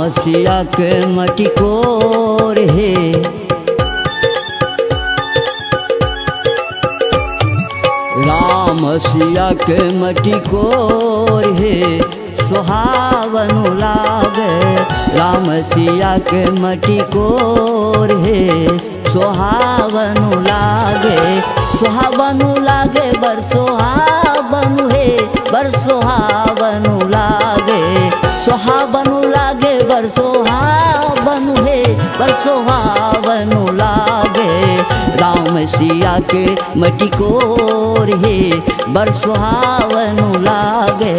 सिया के मटिकोर हे। राम सिया के मटिकोर हे सुहावनु लागे। राम सिया के मटिकोर हे सुहावनु लागे। सुहावनु लागे बर सुहावनु हे बर सुहावनु लागे। सुहावनु लागे बर सुहावनु हे बर सुहावनु लागे। राम सिया के मटिकोर हे बर सुहावनु लागे।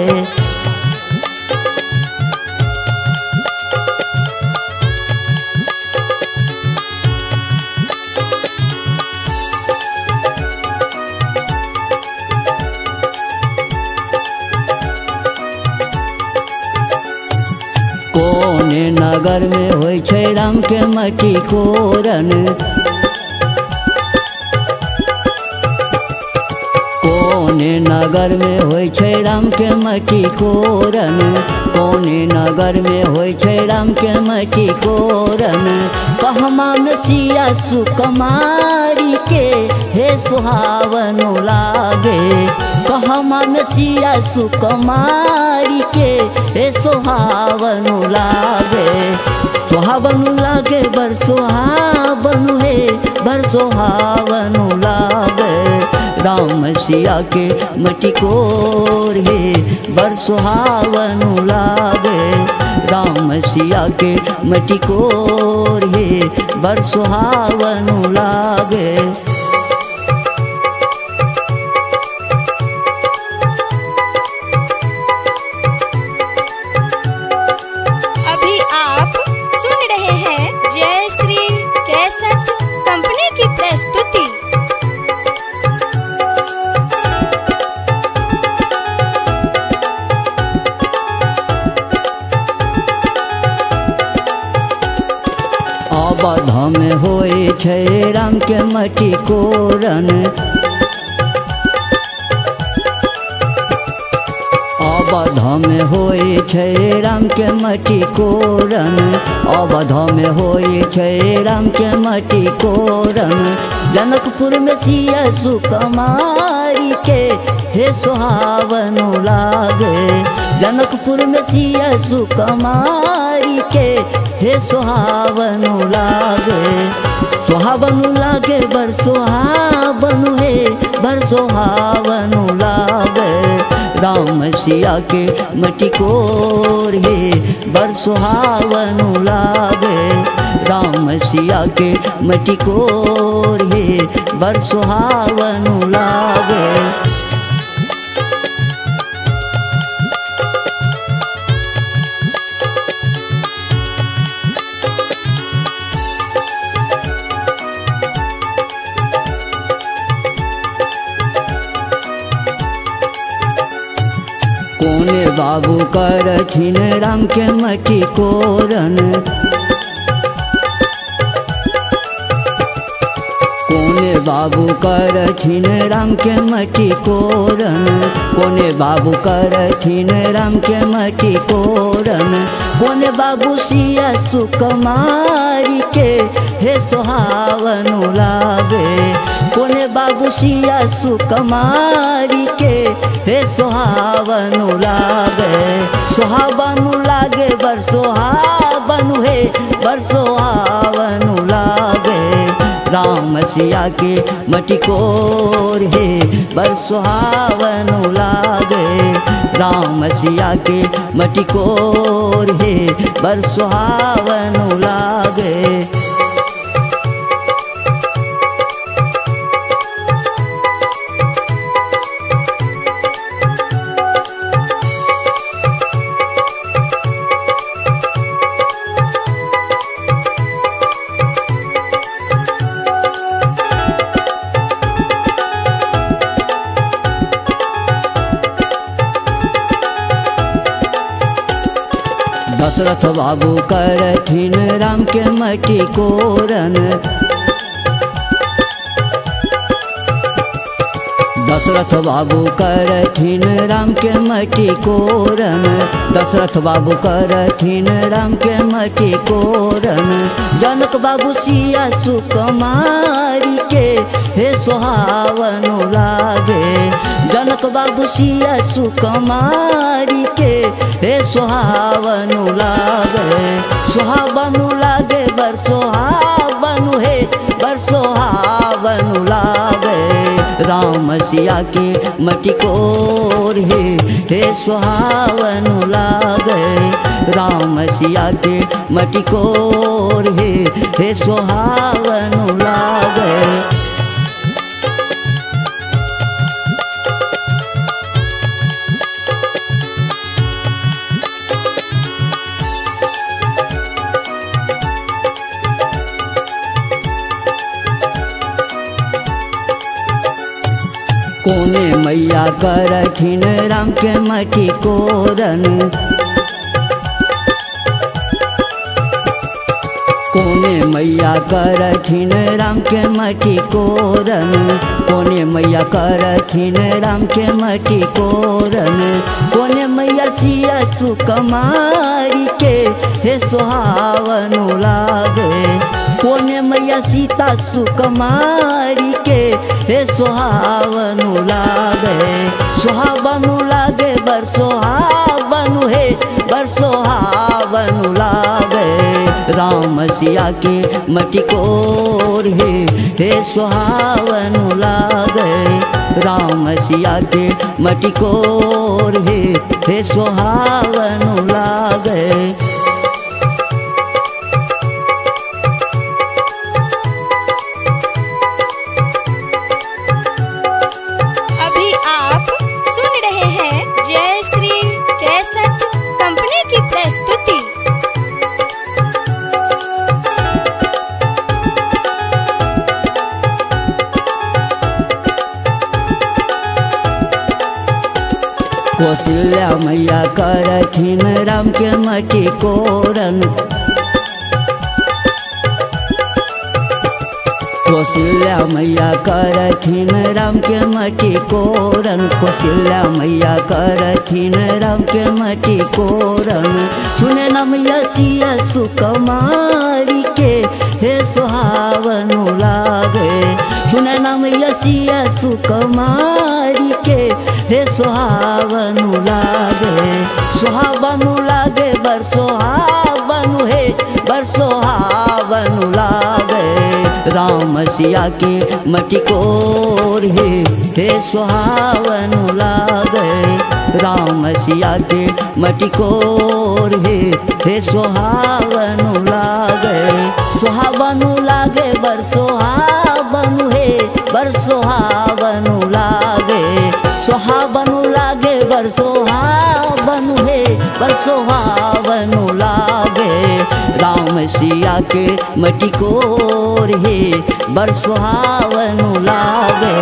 कोने नगर में होय छै राम के मटिकोरन। कोने नगर में होय छै राम के मटिकोरन। कोने नगर में होय छै राम के मटिकोरन। कहमा में सिया सुकुमारी के हे सुहावनु लागे। कहमा में सिया सुकुमारी के हे सुहावनु लागे। सुहावनु लागे बर सुहावनु हे बर सुहावनु लागे। राम सिया के मटिकोर हे बर सुहावनु लागे। राम सिया के मटिकोर हे बर सुहावनु लागे। अभी आप सुन रहे हैं जय श्री कैसेट कंपनी की प्रस्तुति। अवध में होय छै राम के मटिकोरन। अवध में होय छै राम के मटिकोरन। अवध में होय छै राम के मटिकोरन। जनकपुर में सिया सुकुमारी के हे सुहावनु लागे। जनकपुर में सिया सुकुमारी के हे सुहावनु लागे। सुहावनु लागे बर सुहावनु हे बर सुहावनु लागे। राम सिया के मटिकोर हे बर सुहावनु लागे। राम सिया के मटिकोर हे बर सुहावनु लागे। कोने बाबू करथिन राम के मटिकोरन। कोने बाबू करथिन राम के मटिकोरन। कोने बाबू करथिन राम के मटिकोरन। कोने बाबू सिया सुकुमारी के हे सुहावनु लागे। कोने बाबू सिया सुकुमारी के हे सुहावनु लागे। सुहावनु लागे बर सुहावनु हे बर सुहावनु लागे। राम सिया के मटिकोर हे बर सुहावनु लागे। राम सिया के मटिकोर हे बर सुहावनु लागे। दशरथ बाबू करथिन राम के मटिकोरन। दशरथ बाबू करथिन राम के मटी कोरन, दशरथ बाबू करथिन राम के मटी कोरन। जनक बाबू सिया सुकुमारी के हे सुहावन लागे, जनक बाबू सिया सुकुमारी के हे सुहावन लागे। सुहावन लागे बर सुहावन हे बर सुहावन लागे। राम सिया के मटी कोर हे सुहावन लागे। राम सिया के मटी कोर हे सुहावन लागे। कोने मैया करथिन राम के मटी कोरन, कोने मैया करथिन राम के मटी कोरन, कोने मैया करथिन राम के मटी कोरन। कोने मैया सिया सुकुमारी के हे सुहावन लागे। कोने मैया सीता सुकुमारी के हे सुहावन लागे। सुहावन लागे बर सुहावन हे बर सुहावन लागे। राम सिया के मटी कोर हे सुहावन लागे। राम सिया के मटी कोर हे सुहावन लागे। अभी आप सुन रहे हैं जय श्री कैसेट कंपनी की प्रस्तुति। कौशल्या मैया करथिन राम के मटी कोरन, कौशल्या मैया करथिन राम के मटी कोरन। कौशल्या मैया करथिन राम के मटी कोरन। सुने न मैया सिया सुकुमारी के हे सुहावन लागे। सुने न मैया सिया सुकुमारी के हे सुहावन लागे। सुहावन लागे बर सुहावन हे बर सुहावन लागे। राम सिया के मटी कोर हे सुहावन लागे। राम सिया के मटी कोर हे सुहावन लागे। सुहावन लागे बर सुहावन हे बर सुहावन लागे। सुहावन लागे बर सुहावन हे बर सुहावन लागे। राम सिया के मटी कोर हे बर सुहावन लागे।